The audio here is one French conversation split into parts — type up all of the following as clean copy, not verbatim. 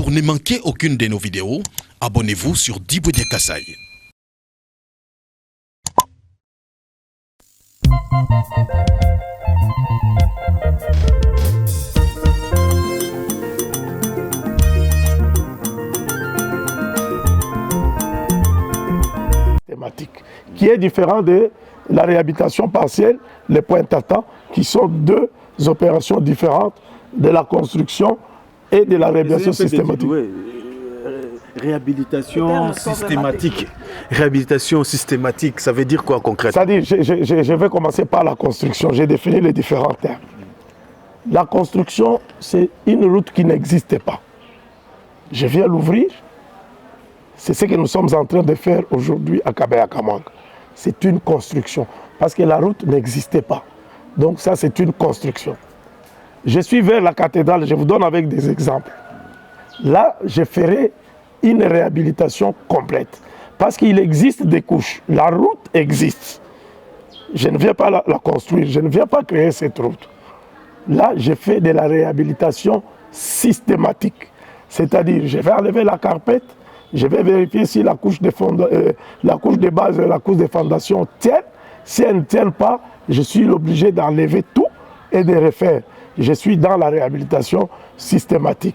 Pour ne manquer aucune de nos vidéos, abonnez-vous sur Diboudia Kassai. Thématique, qui est différent de la réhabilitation partielle, les points tatans, qui sont deux opérations différentes de la construction et de la réhabilitation systématique. Réhabilitation systématique. Réhabilitation systématique, ça veut dire quoi concrètement? C'est-à-dire, je vais commencer par la construction. J'ai défini les différents termes. La construction, c'est une route qui n'existait pas. Je viens l'ouvrir. C'est ce que nous sommes en train de faire aujourd'hui à Kabea-Kamwanga. C'est une construction, parce que la route n'existait pas. Donc ça, c'est une construction. Je suis vers la cathédrale, je vous donne avec des exemples. Là, je ferai une réhabilitation complète, parce qu'il existe des couches. La route existe. Je ne viens pas la construire, je ne viens pas créer cette route. Là, je fais de la réhabilitation systématique. C'est-à-dire, je vais enlever la carpette, je vais vérifier si la couche de base et la couche de fondation tiennent. Si elles ne tiennent pas, je suis obligé d'enlever tout et de refaire. Je suis dans la réhabilitation systématique.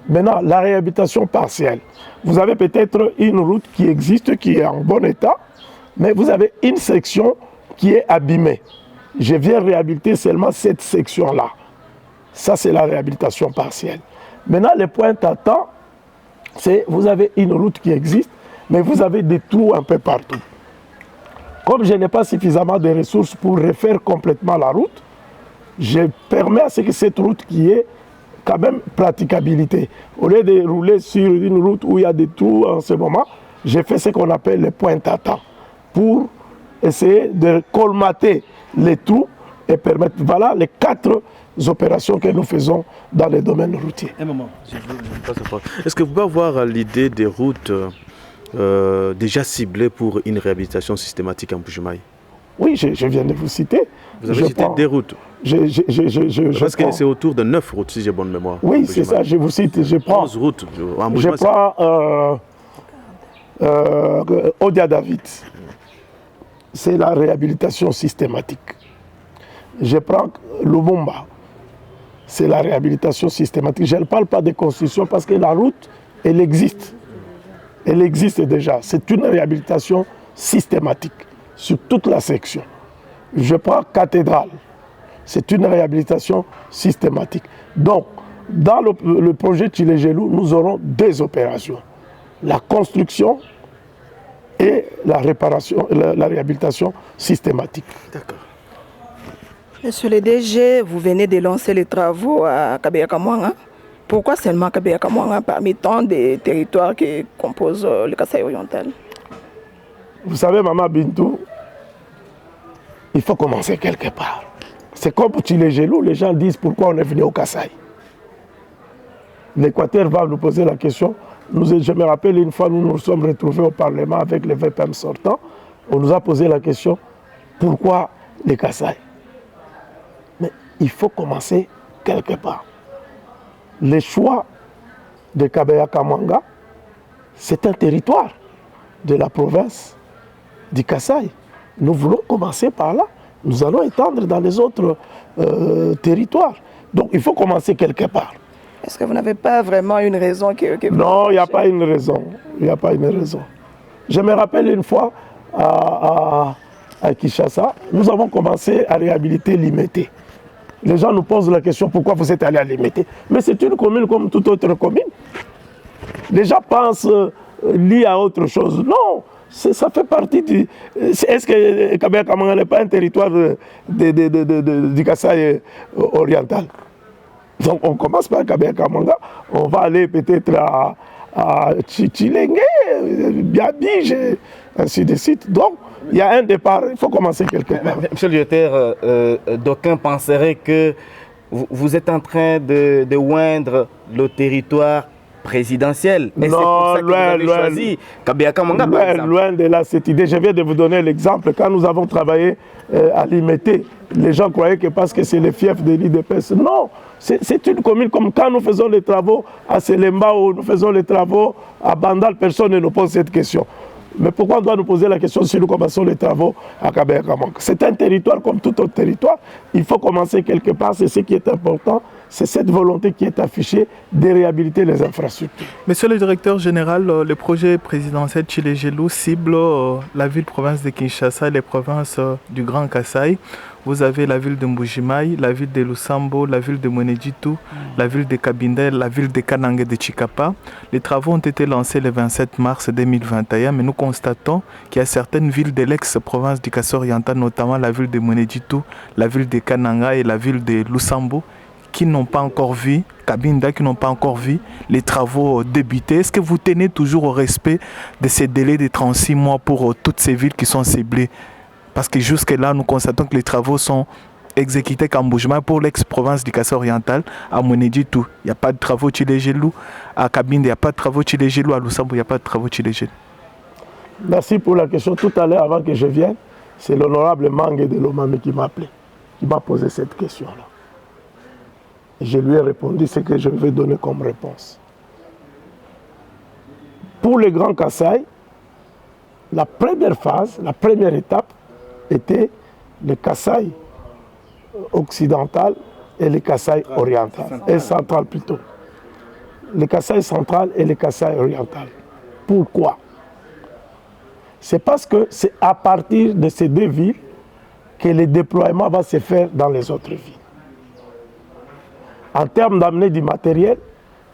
Maintenant, la réhabilitation partielle. Vous avez peut-être une route qui existe, qui est en bon état, mais vous avez une section qui est abîmée. Je viens réhabiliter seulement cette section-là. Ça, c'est la réhabilitation partielle. Maintenant, les points tatans, c'est vous avez une route qui existe, mais vous avez des trous un peu partout. Comme je n'ai pas suffisamment de ressources pour refaire complètement la route, je permets à ce que cette route qui est quand même praticabilité. Au lieu de rouler sur une route où il y a des trous en ce moment, j'ai fait ce qu'on appelle les points tatans pour essayer de colmater les trous et permettre, voilà les 4 opérations que nous faisons dans les domaines routiers. Un moment, est-ce que vous pouvez avoir l'idée des routes déjà ciblées pour une réhabilitation systématique en Mbuji-Mayi? Oui, je viens de vous citer. Vous avez cité des routes. Parce que c'est autour de 9 routes, si j'ai bonne mémoire. Oui, c'est ça, je vous cite. Je prends 11 routes. Je prends Odia David. C'est la réhabilitation systématique. Je prends Lumumba. C'est la réhabilitation systématique. Je ne parle pas de construction parce que la route, elle existe. Elle existe déjà. C'est une réhabilitation systématique sur toute la section. Je prends Cathédrale. C'est une réhabilitation systématique. Donc, dans le projet Tchilégelou, nous aurons 2 opérations. La construction et la réparation, la réhabilitation systématique. D'accord. Monsieur le DG, vous venez de lancer les travaux à Kabea-Kamwanga. Pourquoi seulement Kabea-Kamwanga parmi tant de territoires qui composent le Kasaï oriental? Vous savez, Maman Bintou, il faut commencer quelque part. C'est comme pour Tchilégelou, les gens disent pourquoi on est venu au Kasaï. L'Équateur va nous poser la question. Je me rappelle une fois, nous nous sommes retrouvés au Parlement avec les VPM sortants. On nous a posé la question, pourquoi les Kasaï? Mais il faut commencer quelque part. Le choix de Kabea-Kamwanga, c'est un territoire de la province du Kasaï. Nous voulons commencer par là. Nous allons étendre dans les autres territoires. Donc il faut commencer quelque part. Est-ce que vous n'avez pas vraiment une raison Non, il n'y a pas une raison. Il n'y a pas une raison. Je me rappelle une fois à Kinshasa, nous avons commencé à réhabiliter Limete. Les gens nous posent la question pourquoi vous êtes allé à Limete. Mais c'est une commune comme toute autre commune. Les gens pensent lié à autre chose. Non, ça fait partie du... Est-ce que Kabea-Kamwanga n'est pas un territoire du Kasaï oriental? Donc on commence par Kabea-Kamwanga, on va aller peut-être à Tchilenge, Biabige, ainsi de suite. Donc il y a un départ, il faut commencer quelque part. Monsieur le directeur, d'aucuns penseraient que vous êtes en train de oindre le territoire présidentielle. Et c'est Non, pour ça que vous avez loin, choisi Kabeyaka Mwanga, par exemple. Loin de là, cette idée. Je viens de vous donner l'exemple. Quand nous avons travaillé à Limité, les gens croyaient que parce que c'est le fief de l'IDPS. Non, c'est une commune comme quand nous faisons les travaux à Selemba ou nous faisons les travaux à Bandal, personne ne nous pose cette question. Mais pourquoi on doit nous poser la question si nous commençons les travaux à Kabeyaka Mwanga? C'est un territoire comme tout autre territoire. Il faut commencer quelque part, c'est ce qui est important. C'est cette volonté qui est affichée de réhabiliter les infrastructures. Monsieur le directeur général, le projet présidentiel Tshilé-Gelou cible la ville-province de Kinshasa et les provinces du Grand Kasaï. Vous avez la ville de Mbujimaï, la ville de Lusambo, la ville de Mweneditu, la ville de Kabinda, la ville de Kananga et de Chikapa. Les travaux ont été lancés le 27 mars 2021, mais nous constatons qu'il y a certaines villes de l'ex-province du Kassai oriental, notamment la ville de Mweneditu, la ville de Kananga et la ville de Lusambo, qui n'ont pas encore vu, Kabinda, qui n'ont pas encore vu les travaux débuter. Est-ce que vous tenez toujours au respect de ces délais de 36 mois pour toutes ces villes qui sont ciblées? Parce que jusque-là, nous constatons que les travaux sont exécutés qu'en Mbujimaï pour l'ex-province du Kassai oriental, à Mweneditu. Il n'y a pas de travaux Tshilé-Gelou. À Kabinda, il n'y a pas de travaux Tshilé-Gelou. À Lusambo, il n'y a pas de travaux Tshilé-Gelou. Merci pour la question. Tout à l'heure, avant que je vienne, c'est l'honorable Mangue de Lomami qui m'a appelé, qui m'a posé cette question-là. Je lui ai répondu ce que je vais donner comme réponse. Pour le Grand Kasaï, la première phase, la première étape était le Kasaï occidental et le Kasaï oriental, et central plutôt. Le Kasaï central et le Kasaï oriental. Pourquoi? C'est parce que c'est à partir de ces deux villes que le déploiement va se faire dans les autres villes. En termes d'amener du matériel,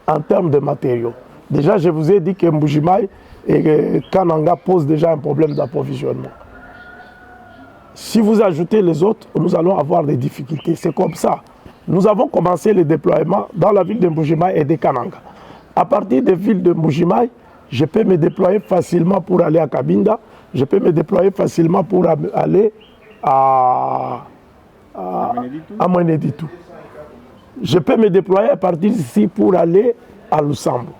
en termes de matériaux. Déjà, je vous ai dit que Mbujimaï et Kananga posent déjà un problème d'approvisionnement. Si vous ajoutez les autres, nous allons avoir des difficultés. C'est comme ça. Nous avons commencé le déploiement dans la ville de Mbujimaï et de Kananga. À partir des villes de Mbujimaï, je peux me déployer facilement pour aller à Kabinda, je peux me déployer facilement pour aller à Mweneditu. Je peux me déployer à partir d'ici pour aller à Lusambo.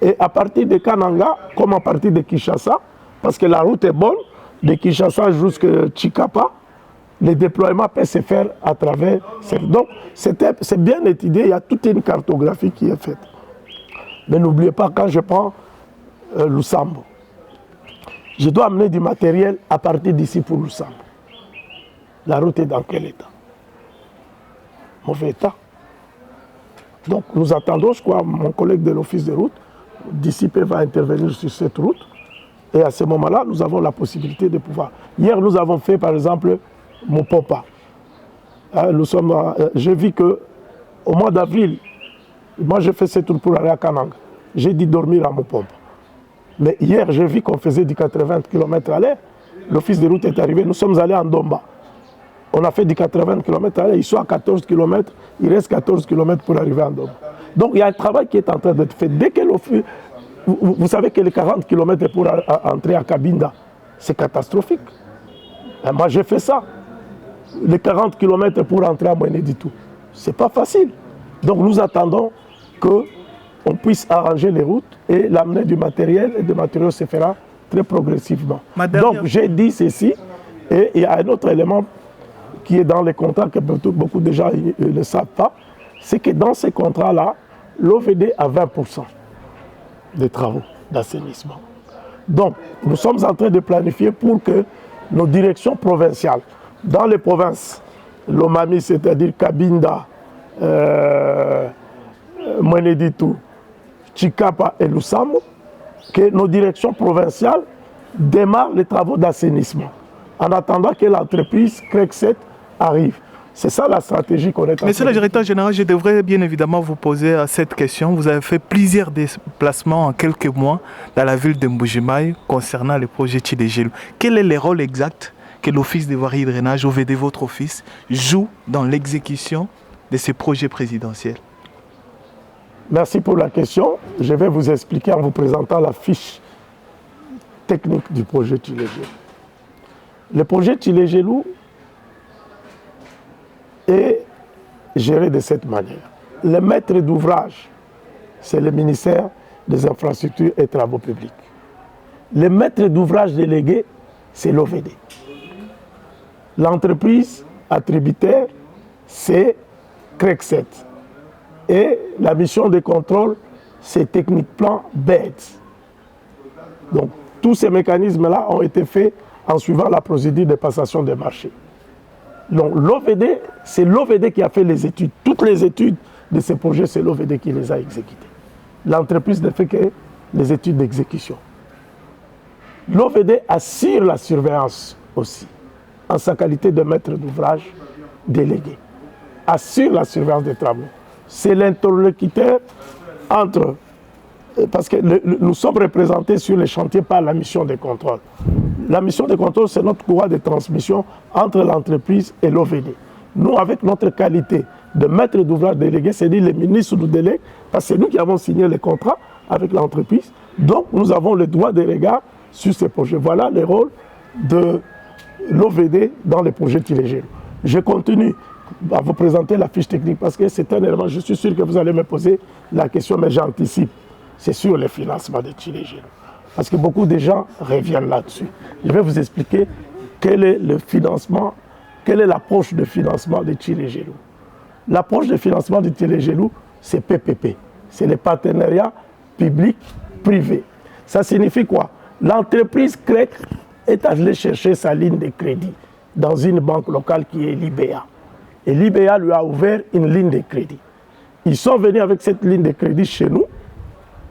Et à partir de Kananga, comme à partir de Kinshasa, parce que la route est bonne, de Kinshasa jusqu'à Chikapa, le déploiement peut se faire à travers. Donc, c'est bien étudié, il y a toute une cartographie qui est faite. Mais n'oubliez pas, quand je prends Lusambo, je dois amener du matériel à partir d'ici pour Lusambo. La route est dans quel état? Mauvais état. Donc nous attendons, je crois, mon collègue de l'office de route, d'ici va intervenir sur cette route. Et à ce moment-là, nous avons la possibilité de pouvoir. Hier, nous avons fait, par exemple, Mopompa. J'ai vu qu'au mois d'avril, moi j'ai fait cette route pour aller à Kananga. J'ai dit dormir à Mopompa. Mais hier, j'ai vu qu'on faisait du 80 km à l'heure. L'office de route est arrivé, nous sommes allés en Domba. On a fait du 80 km à l'heure, ils sont à 14 km, il reste 14 km pour arriver en Domba. Donc il y a un travail qui est en train d'être fait. Dès que vous savez que les 40 km pour entrer à Kabinda, c'est catastrophique. Et moi j'ai fait ça. Les 40 km pour entrer à Mweneditu, ce n'est pas facile. Donc nous attendons qu'on puisse arranger les routes et l'amener du matériel, et le matériel se fera très progressivement. Donc j'ai dit ceci, et il y a un autre élément qui est dans les contrats que beaucoup de gens ne savent pas, c'est que dans ces contrats-là, l'OVD a 20% des travaux d'assainissement. Donc, nous sommes en train de planifier pour que nos directions provinciales, dans les provinces, Lomami, c'est-à-dire Kabinda, Mweneditu, Chikapa et Lusambo, que nos directions provinciales démarrent les travaux d'assainissement en attendant que l'entreprise CREC7 arrive. C'est ça la stratégie qu'on est en train de... Monsieur le directeur général, je devrais bien évidemment vous poser cette question. Vous avez fait plusieurs déplacements en quelques mois dans la ville de Mbujimaï concernant le projet Tshilé-Gelou. Quel est le rôle exact que l'Office des voiries et drainage, OVD, votre office, joue dans l'exécution de ces projets présidentiels? Merci pour la question. Je vais vous expliquer en vous présentant la fiche technique du projet Tshilé-Gelou. Le projet Tshilé-Gelou est géré de cette manière. Le maître d'ouvrage, c'est le ministère des Infrastructures et Travaux Publics. Le maître d'ouvrage délégué, c'est l'OVD. L'entreprise attributaire, c'est CREC7. Et la mission de contrôle, c'est Technique Plan BED. Donc, tous ces mécanismes-là ont été faits en suivant la procédure de passation des marchés. Donc, l'OVD, c'est l'OVD qui a fait les études. Toutes les études de ces projets, c'est l'OVD qui les a exécutés. L'entreprise ne fait que les études d'exécution. L'OVD assure la surveillance aussi, en sa qualité de maître d'ouvrage délégué. Assure la surveillance des travaux. C'est l'interlocuteur entre... Parce que nous sommes représentés sur les chantiers par la mission de contrôle. La mission de contrôle, c'est notre courroie de transmission entre l'entreprise et l'OVD. Nous, avec notre qualité de maître d'ouvrage délégué, c'est-à-dire les ministres nous délèguent, parce que c'est nous qui avons signé les contrats avec l'entreprise. Donc, nous avons le droit de regard sur ces projets. Voilà le rôle de l'OVD dans les projets Tilé-Gelou. Je continue à vous présenter la fiche technique parce que c'est un élément, je suis sûr que vous allez me poser la question, mais j'anticipe. C'est sur le financement de Tilé-Gelou. Parce que beaucoup de gens reviennent là-dessus. Je vais vous expliquer quel est le financement, quelle est l'approche de financement de Tilé-Gelou. L'approche de financement de Tilé-Gelou, c'est PPP. C'est le partenariat public-privé. Ça signifie quoi? L'entreprise CREC est allée chercher sa ligne de crédit dans une banque locale qui est l'IBA. Et l'IBA lui a ouvert une ligne de crédit. Ils sont venus avec cette ligne de crédit chez nous.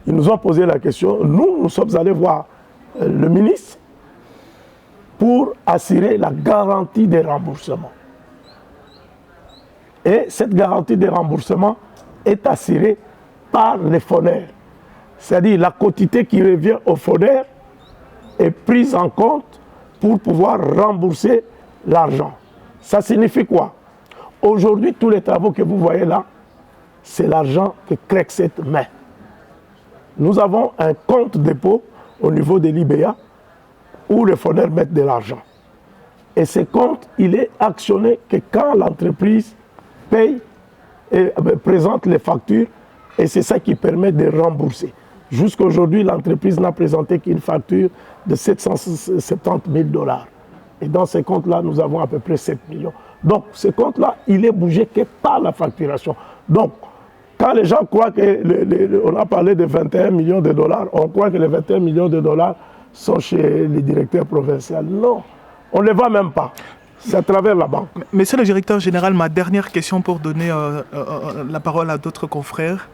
Ils nous ont posé la question. Nous sommes allés voir le ministre pour assurer la garantie des remboursements. Et cette garantie de remboursement est assurée par les fondaires. C'est-à-dire la quotité qui revient aux fondaires est prise en compte pour pouvoir rembourser l'argent. Ça signifie quoi? Aujourd'hui, tous les travaux que vous voyez là, c'est l'argent que CREC7 met. Nous avons un compte dépôt au niveau de l'IBA où les fondaires mettent de l'argent. Et ce compte, il est actionné que quand l'entreprise paye et présente les factures, et c'est ça qui permet de rembourser. Jusqu'à aujourd'hui, l'entreprise n'a présenté qu'une facture de 770 000 $. Et dans ce compte-là, nous avons à peu près 7 millions. Donc, ce compte-là, il est bougé que par la facturation. Donc, quand les gens croient qu'on a parlé de 21 millions de $, on croit que les 21 millions de $ sont chez les directeurs provinciaux. Non, on ne les voit même pas. C'est à travers la banque. Monsieur le directeur général, ma dernière question pour donner la parole à d'autres confrères.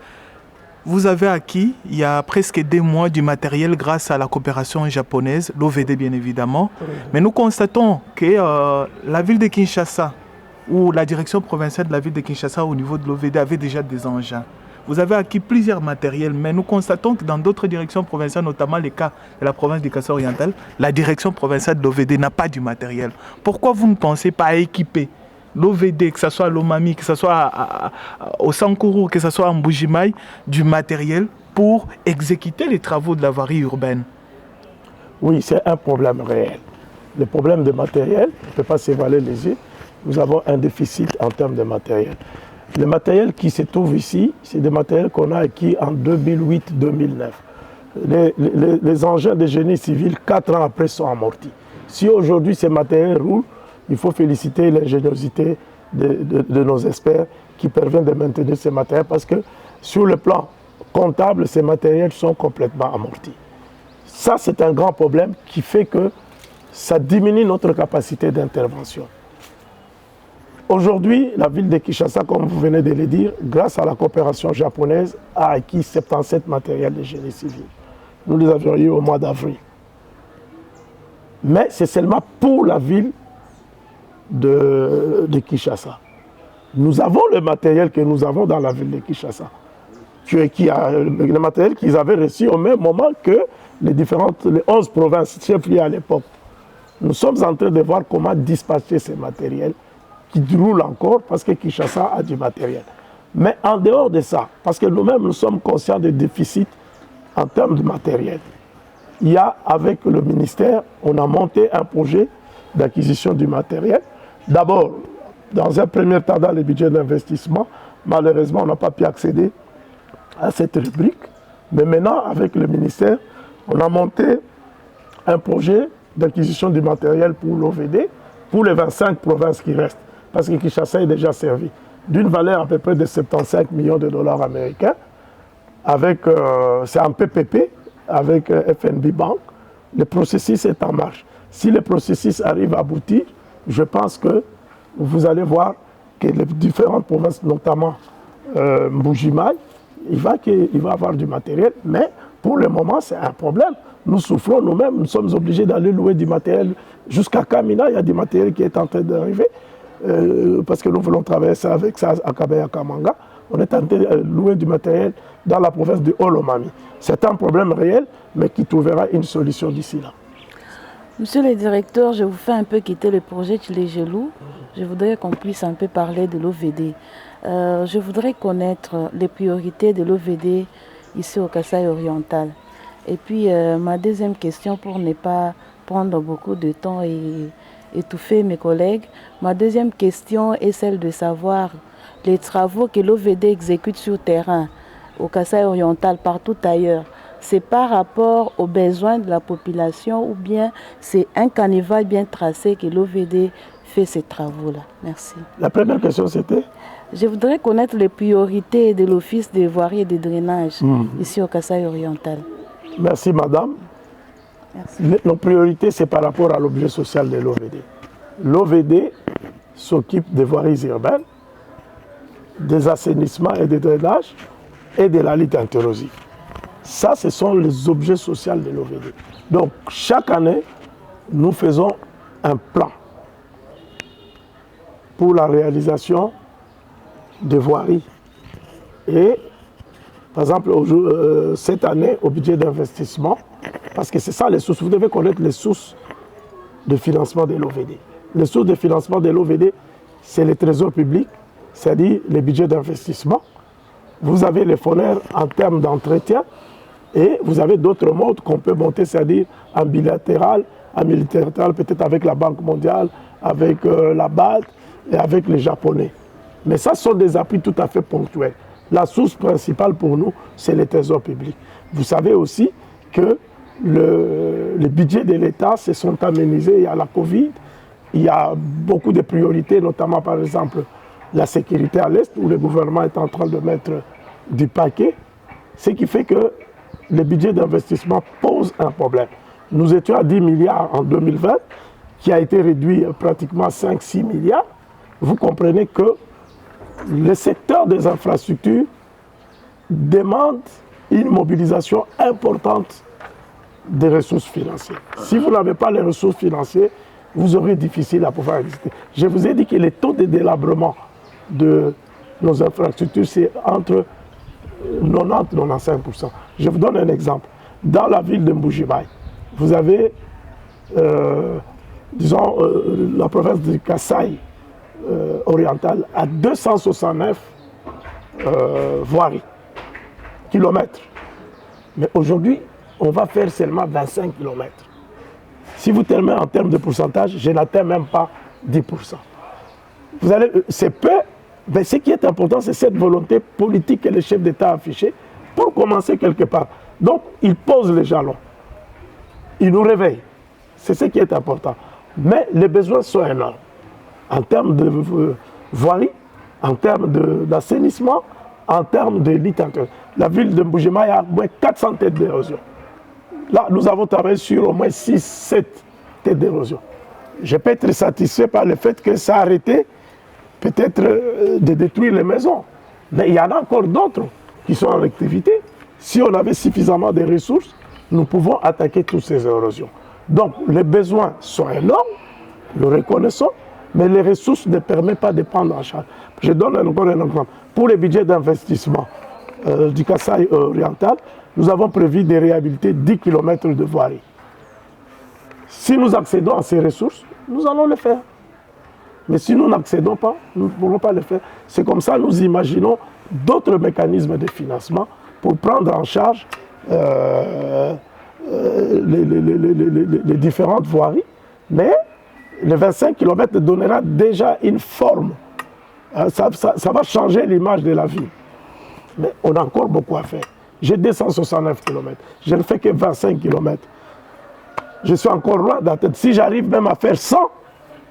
Vous avez acquis, il y a presque 2 mois, du matériel grâce à la coopération japonaise, l'OVD bien évidemment. Oui. Mais nous constatons que la ville de Kinshasa, ou la direction provinciale de la ville de Kinshasa au niveau de l'OVD avait déjà des engins. Vous avez acquis plusieurs matériels, mais nous constatons que dans d'autres directions provinciales, notamment les cas de la province du Kasaï oriental, la direction provinciale de l'OVD n'a pas du matériel. Pourquoi vous ne pensez pas à équiper l'OVD, que ce soit à Lomami, que ce soit au Sankourou, que ce soit à Mbujimaï, du matériel pour exécuter les travaux de la voirie urbaine? Oui, c'est un problème réel. Le problème de matériel, on ne peut pas s'évaler les yeux. Nous avons un déficit en termes de matériel. Le matériel qui se trouve ici, c'est des matériels qu'on a acquis en 2008-2009. Les engins de génie civil, 4 ans après, sont amortis. Si aujourd'hui ces matériels roulent, il faut féliciter l'ingéniosité de nos experts qui permettent de maintenir ces matériels parce que sur le plan comptable, ces matériels sont complètement amortis. Ça, c'est un grand problème qui fait que ça diminue notre capacité d'intervention. Aujourd'hui, la ville de Kinshasa, comme vous venez de le dire, grâce à la coopération japonaise, a acquis 77 matériels de génie civil. Nous les avions eu au mois d'avril. Mais c'est seulement pour la ville de Kinshasa. Nous avons le matériel que nous avons dans la ville de Kinshasa. Le matériel qu'ils avaient reçu au même moment que les 11 provinces chefs-lieux à l'époque. Nous sommes en train de voir comment dispatcher ces matériels qui roulent encore parce que Kinshasa a du matériel. Mais en dehors de ça, parce que nous-mêmes nous sommes conscients des déficits en termes de matériel, il y a avec le ministère, on a monté un projet d'acquisition du matériel. D'abord, dans un premier temps, dans le budget d'investissement, malheureusement, on n'a pas pu accéder à cette rubrique. Mais maintenant, avec le ministère, on a monté un projet d'acquisition du matériel pour l'OVD, pour les 25 provinces qui restent. Parce que Kinshasa est déjà servi. D'une valeur à peu près de 75 millions de dollars américains. C'est un PPP avec FNB Bank. Le processus est en marche. Si le processus arrive à aboutir, je pense que vous allez voir que les différentes provinces, notamment Mbujimaï, il va avoir du matériel, mais pour le moment, c'est un problème. Nous souffrons nous-mêmes, nous sommes obligés d'aller louer du matériel. Jusqu'à Kamina, il y a du matériel qui est en train d'arriver, parce que nous voulons travailler ça avec ça à Kabaya-Kamanga. On est en train de louer du matériel dans la province de Olomami. C'est un problème réel, mais qui trouvera une solution d'ici là. Monsieur le directeur, je vous fais un peu quitter le projet Tchilégelou. Je voudrais qu'on puisse un peu parler de l'OVD. Je voudrais connaître les priorités de l'OVD ici au Kasaï oriental. Et puis ma deuxième question, pour ne pas prendre beaucoup de temps et étouffer mes collègues, ma deuxième question est celle de savoir les travaux que l'OVD exécute sur terrain, au Kasaï oriental, partout ailleurs. C'est par rapport aux besoins de la population ou bien c'est un carnaval bien tracé que l'OVD fait ces travaux-là? Merci. La première question, c'était? Je voudrais connaître les priorités de l'Office des voiries et des drainages ici au Kasaï oriental. Merci, madame. Merci. Nos priorités, c'est par rapport à l'objet social de l'OVD. L'OVD s'occupe des voiries urbaines, des assainissements et des drainages et de la lutte antirosive. Ça, ce sont les objets sociaux de l'OVD. Donc, chaque année, nous faisons un plan pour la réalisation de voiries. Et, par exemple, cette année, au budget d'investissement, parce que c'est ça les sources, vous devez connaître les sources de financement de l'OVD. Les sources de financement de l'OVD, c'est le trésor public, c'est-à-dire les budgets d'investissement. Vous avez les fonds en termes d'entretien et vous avez d'autres modes qu'on peut monter, c'est-à-dire en bilatéral, en multilatéral, peut-être avec la Banque mondiale, avec la BAD et avec les Japonais. Mais ça, ce sont des appuis tout à fait ponctuels. La source principale pour nous, c'est le trésor public. Vous savez aussi que les budgets de l'État se sont amenuisés. Il y a la Covid, il y a beaucoup de priorités, notamment par exemple la sécurité à l'Est, où le gouvernement est en train de mettre du paquet, ce qui fait que le budget d'investissement pose un problème. Nous étions à 10 milliards en 2020, qui a été réduit pratiquement à 5-6 milliards. Vous comprenez que le secteur des infrastructures demande une mobilisation importante des ressources financières. Si vous n'avez pas les ressources financières, vous aurez difficile à pouvoir exister. Je vous ai dit que les taux de délabrement de nos infrastructures, c'est entre 90 et 95%. Je vous donne un exemple. Dans la ville de Mbujimaï, vous avez, la province de Kasaï orientale à 269 voiries, kilomètres. Mais aujourd'hui, on va faire seulement 25 kilomètres. Si vous terminez en termes de pourcentage, je n'atteins même pas 10%. Vous allez, c'est peu, mais ce qui est important, c'est cette volonté politique que le chef d'État a affichée pour commencer quelque part. Donc, il pose les jalons. Il nous réveille. C'est ce qui est important. Mais les besoins sont énormes. En termes de voirie, en termes d'assainissement, en termes de lutte. La ville de Mbujimaï a au moins 400 têtes d'érosion. Là, nous avons travaillé sur au moins 6-7 têtes d'érosion. Je peux être satisfait par le fait que ça a arrêté peut-être de détruire les maisons. Mais il y en a encore d'autres qui sont en activité. Si on avait suffisamment de ressources, nous pouvons attaquer toutes ces érosions. Donc, les besoins sont énormes, nous reconnaissons, mais les ressources ne permettent pas de prendre en charge. Je donne encore un exemple. Pour les budgets d'investissement du Kasaï oriental, nous avons prévu de réhabiliter 10 km de voirie. Si nous accédons à ces ressources, nous allons le faire. Mais si nous n'accédons pas, nous ne pourrons pas le faire. C'est comme ça que nous imaginons d'autres mécanismes de financement pour prendre en charge les différentes voiries. Mais les 25 km donnera déjà une forme. Ça va changer l'image de la ville. Mais on a encore beaucoup à faire. J'ai 269 km. Je ne fais que 25 km. Je suis encore loin d'atteindre. Si j'arrive même à faire 100,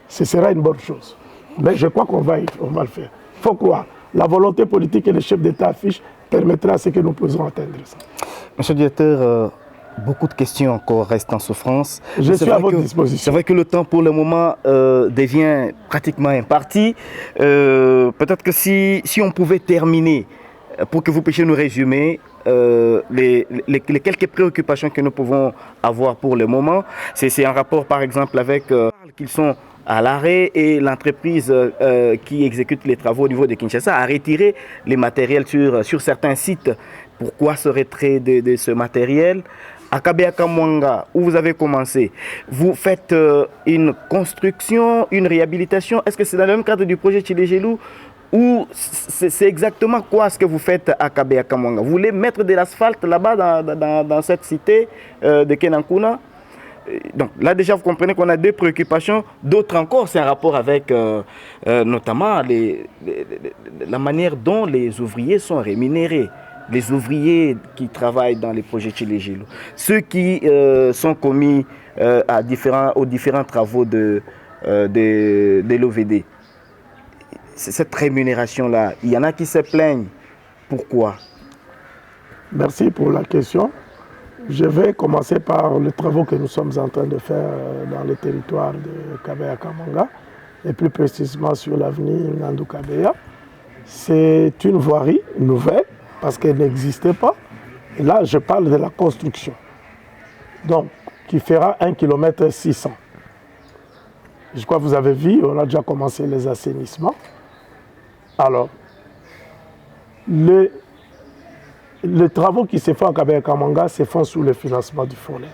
ce sera une bonne chose. Mais je crois qu'on va le faire. Il faut croire. La volonté politique que le chef d'État affiche permettra à ce que nous puissions atteindre ça. Monsieur le directeur, beaucoup de questions encore restent en souffrance. Je suis à votre disposition. C'est vrai que le temps pour le moment devient pratiquement imparti. Peut-être que si on pouvait terminer, pour que vous puissiez nous résumer les quelques préoccupations que nous pouvons avoir pour le moment. C'est un rapport par exemple avec qu'ils sont à l'arrêt et l'entreprise qui exécute les travaux au niveau de Kinshasa a retiré les matériels sur certains sites. Pourquoi ce retrait de ce matériel? À Kabea-Kamwanga, où vous avez commencé, vous faites une construction, une réhabilitation. Est-ce que c'est dans le même cadre du projet Tchilégelou ou c'est exactement quoi ce que vous faites à Kabea-Kamwanga? Vous voulez mettre de l'asphalte là-bas dans cette cité de Kenankuna? Donc là déjà vous comprenez qu'on a deux préoccupations. D'autres encore, c'est un rapport avec notamment la manière dont les ouvriers sont rémunérés. Les ouvriers qui travaillent dans les projets Tchilégelou, ceux qui sont commis aux différents travaux de l'OVD. Cette rémunération-là, il y en a qui se plaignent. Pourquoi? Merci pour la question. Je vais commencer par les travaux que nous sommes en train de faire dans le territoire de Kabea-Kamwanga et plus précisément sur l'avenue Nandou-Kabea. C'est une voirie nouvelle parce qu'elle n'existait pas. Et là, je parle de la construction. Donc, qui fera 1,6 km. Je crois que vous avez vu, on a déjà commencé les assainissements. Alors, les travaux qui se font à Kabea-Kamwanga se font sous le financement du FONER.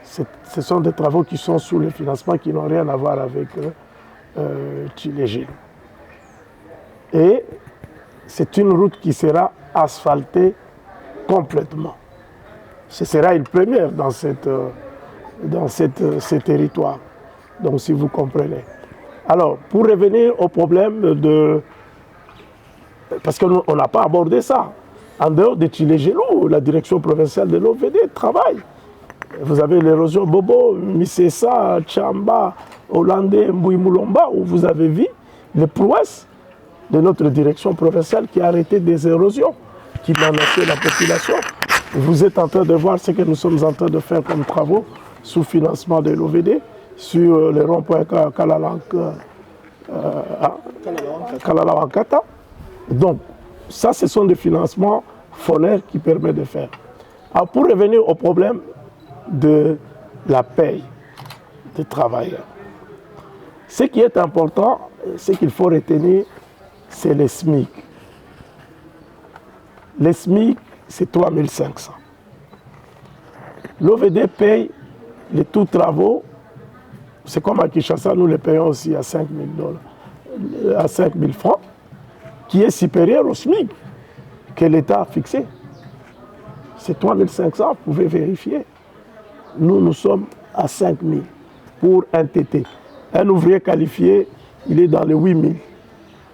Ce sont des travaux qui sont sous le financement qui n'ont rien à voir avec Tchilégelou. Et c'est une route qui sera asphaltée complètement. Ce sera une première dans ce territoire. Donc, si vous comprenez. Alors, pour revenir au problème de... Parce qu'on n'a pas abordé ça. En dehors de Tchilégelou, la direction provinciale de l'OVD travaille. Vous avez l'érosion Bobo, Misesa, Tchamba, Hollandais, Mbouimoulomba, où vous avez vu les prouesses de notre direction provinciale qui a arrêté des érosions, qui menaçaient la population. Vous êtes en train de voir ce que nous sommes en train de faire comme travaux sous financement de l'OVD sur le rond-point Kalalawankata. Donc, ça, ce sont des financements FONER qui permettent de faire. Alors, pour revenir au problème de la paye des travailleurs, ce qui est important, ce qu'il faut retenir, c'est les SMIC. Les SMIC, c'est 3 500. L'OVD paye les tous travaux, c'est comme à Kinshasa, nous les payons aussi à 5 000 $, à 5 000 francs, qui est supérieur au SMIC que l'État a fixé. C'est 3 500, vous pouvez vérifier. Nous sommes à 5 000 pour un TT. Un ouvrier qualifié, il est dans les 8 000.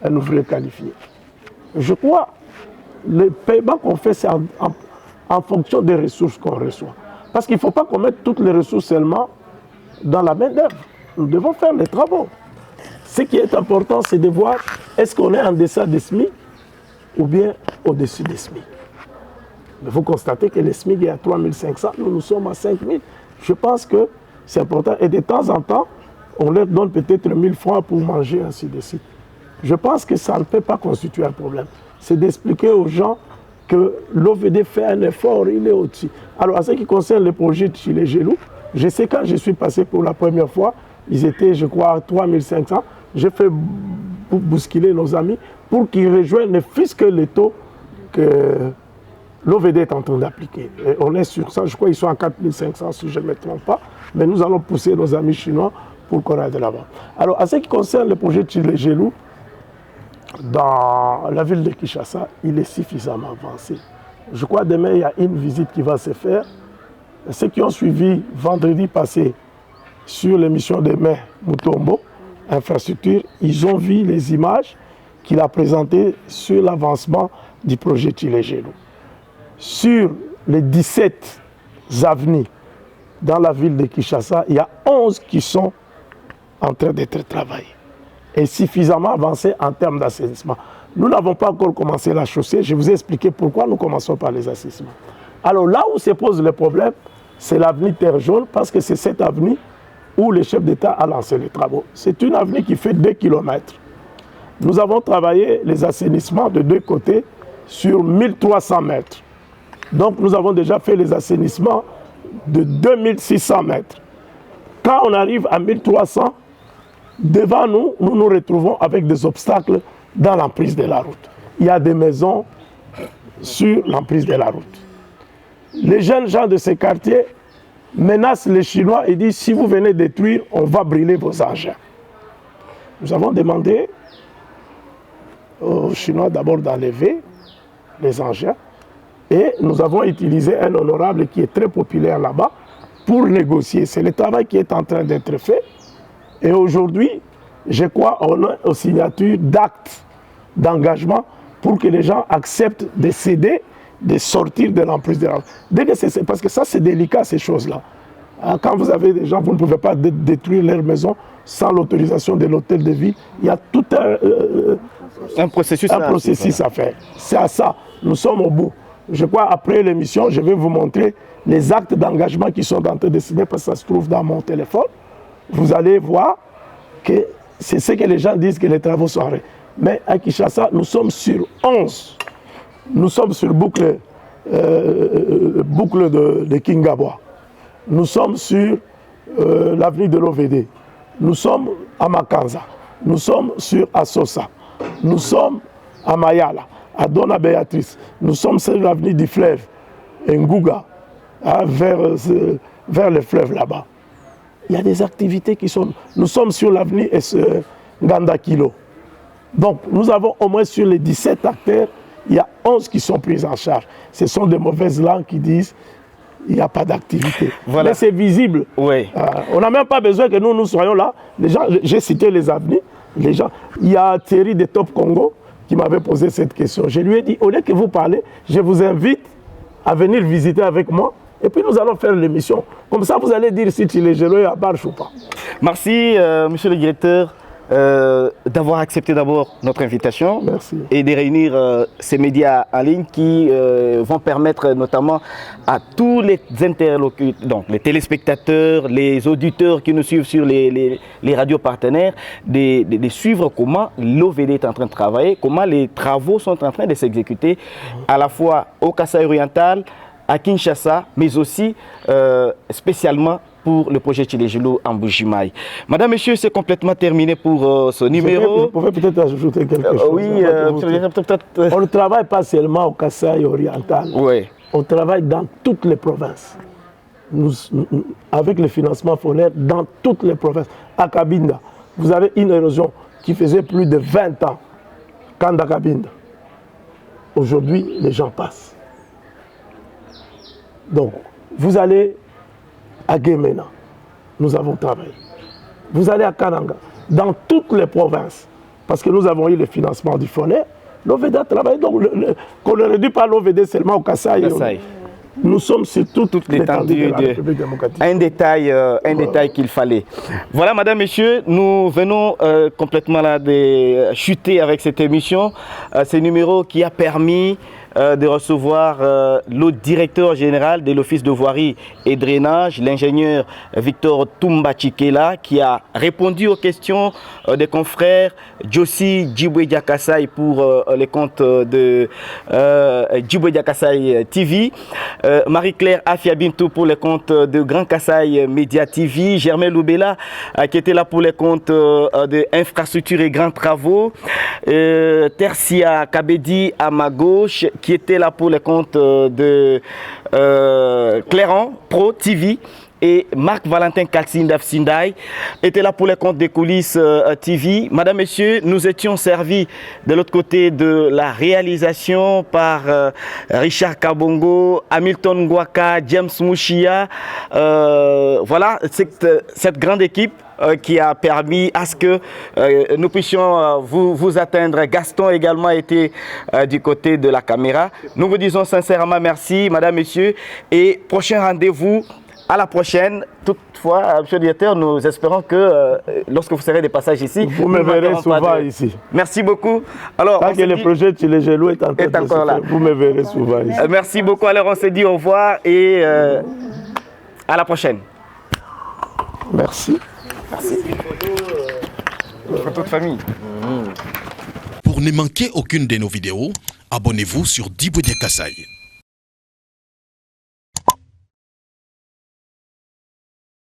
Un ouvrier qualifié. Je crois le paiement qu'on fait, c'est en fonction des ressources qu'on reçoit. Parce qu'il ne faut pas qu'on mette toutes les ressources seulement dans la main-d'œuvre. Nous devons faire les travaux. Ce qui est important, c'est de voir est-ce qu'on est en deçà des SMIC ou bien au-dessus des SMIC. Mais vous constatez que le SMIC est à 3 500, nous sommes à 5 000. Je pense que c'est important. Et de temps en temps, on leur donne peut-être 1 000 francs pour manger, ainsi de suite. Je pense que ça ne peut pas constituer un problème. C'est d'expliquer aux gens que l'OVD fait un effort, il est au-dessus. Alors, en ce qui concerne le projet de Tchilégelou, je sais quand je suis passé pour la première fois, ils étaient, je crois, à 3 500. J'ai fait bousculer nos amis pour qu'ils rejoignent ne fût-ce que les taux que l'OVD est en train d'appliquer. On est sur ça, je crois qu'ils sont à 4 500 si je ne me trompe pas, mais nous allons pousser nos amis chinois pour qu'on aille de l'avant. Alors, en ce qui concerne le projet de Tchilégelou, dans la ville de Kinshasa, il est suffisamment avancé. Je crois que demain, il y a une visite qui va se faire. Ceux qui ont suivi vendredi passé sur l'émission de mai Mutombo, infrastructure, ils ont vu les images qu'il a présenté sur l'avancement du projet Tshilé-Gelou. Sur les 17 avenues dans la ville de Kinshasa, il y a 11 qui sont en train d'être travaillées et suffisamment avancées en termes d'assainissement. Nous n'avons pas encore commencé la chaussée. Je vous ai expliqué pourquoi nous commençons par les assainissements. Alors là où se pose le problème, c'est l'avenue Terre Jaune, parce que c'est cette avenue où le chef d'État a lancé les travaux. C'est une avenue qui fait 2 km. Nous avons travaillé les assainissements de 2 côtés sur 1300 mètres. Donc nous avons déjà fait les assainissements de 2600 mètres. Quand on arrive à 1300, devant nous, nous nous retrouvons avec des obstacles dans l'emprise de la route. Il y a des maisons sur l'emprise de la route. Les jeunes gens de ces quartiers menacent les Chinois et disent: si vous venez détruire, on va brûler vos engins. Nous avons demandé aux Chinois d'abord d'enlever les engins et nous avons utilisé un honorable qui est très populaire là-bas pour négocier. C'est le travail qui est en train d'être fait et aujourd'hui, je crois on a aux signatures d'actes d'engagement pour que les gens acceptent de céder, de sortir de l'emprise de la route. Parce que ça, c'est délicat, ces choses-là. Quand vous avez des gens, vous ne pouvez pas détruire leur maison sans l'autorisation de l'hôtel de ville. Il y a tout un processus à faire. C'est à ça. Nous sommes au bout. Je crois après l'émission, je vais vous montrer les actes d'engagement qui sont en train de signer, parce que ça se trouve dans mon téléphone. Vous allez voir que c'est ce que les gens disent, que les travaux sont arrêtés. Mais à Kinshasa, nous sommes sur 11. Nous sommes sur boucle de Kingabois. Nous sommes sur l'avenue de l'OVD. Nous sommes à Makanza. Nous sommes sur Assosa. Nous sommes à Mayala, à Dona Béatrice. Nous sommes sur l'avenue du fleuve, Ngouga, vers le fleuve là-bas. Il y a des activités qui sont... Nous sommes sur l'avenue Ngandakilo. Donc, nous avons au moins sur les 17 acteurs, il y a 11 qui sont pris en charge. Ce sont des mauvaises langues qui disent qu'il n'y a pas d'activité. Voilà. Mais c'est visible. Oui. On n'a même pas besoin que nous soyons là. Les gens, j'ai cité les avenues. Les gens, il y a Thierry de Top Congo qui m'avait posé cette question. Je lui ai dit, au lieu que vous parlez, je vous invite à venir visiter avec moi. Et puis nous allons faire l'émission. Comme ça, vous allez dire si Tshilé-Gelou est à Barche ou pas. Merci, monsieur le directeur, d'avoir accepté d'abord notre invitation. Merci. Et de réunir ces médias en ligne qui vont permettre notamment à tous les interlocuteurs, donc les téléspectateurs, les auditeurs qui nous suivent sur les radios partenaires, de suivre comment l'OVD est en train de travailler, comment les travaux sont en train de s'exécuter à la fois au Kasaï oriental, à Kinshasa, mais aussi spécialement pour le projet Tshilé-Gelou en Mbuji-Mayi. Madame, Monsieur, c'est complètement terminé pour ce numéro. Vous pouvez peut-être ajouter quelque chose. Oui, on ne travaille pas seulement au Kasaï oriental. Oui. On travaille dans toutes les provinces. Avec le financement FONER, dans toutes les provinces. À Kabinda, vous avez une érosion qui faisait plus de 20 ans. Kanda Kabinda. Aujourd'hui, les gens passent. Donc, vous allez à Guémena, nous avons travaillé. Vous allez à Kananga, dans toutes les provinces, parce que nous avons eu le financement du FONER, l'OVD a travaillé. Donc, qu'on ne réduit pas l'OVD seulement au Kasaï. Nous sommes sur toute l'étendue de la République démocratique. Un détail qu'il fallait. Voilà, madame, messieurs, nous venons complètement là de chuter avec cette émission. Ce numéro qui a permis de recevoir le directeur général de l'Office de voirie et drainage, l'ingénieur Victor Toumba Chikela, qui a répondu aux questions des confrères Josie Djiboué Kasai pour les comptes de Djiboué Kasai TV, Marie-Claire Afiabintou pour les comptes de Grand Kasai Media TV, Germain Loubela qui était là pour les comptes de infrastructures et grands travaux, Tercia Kabedi à ma gauche, qui était là pour les comptes de Clairon Pro TV, et Marc-Valentin Kalsindaf Sindai était là pour les comptes des coulisses TV. Madame, Messieurs, nous étions servis de l'autre côté de la réalisation par Richard Kabongo, Hamilton Ngwaka, James Mouchia. Voilà, cette grande équipe qui a permis à ce que nous puissions vous atteindre. Gaston également était du côté de la caméra. Nous vous disons sincèrement merci, madame, messieurs, et prochain rendez-vous à la prochaine. Toutefois, monsieur le directeur, nous espérons que lorsque vous serez de passage ici, vous me verrez souvent ici. Merci beaucoup. Alors, tant que le projet Tchilé Gelou est en train de se faire, vous me verrez souvent ici. Merci beaucoup. Alors, on se dit au revoir et à la prochaine. Merci. Merci. Photo de famille. Pour ne manquer aucune de nos vidéos, abonnez-vous sur Diboudia Kassai.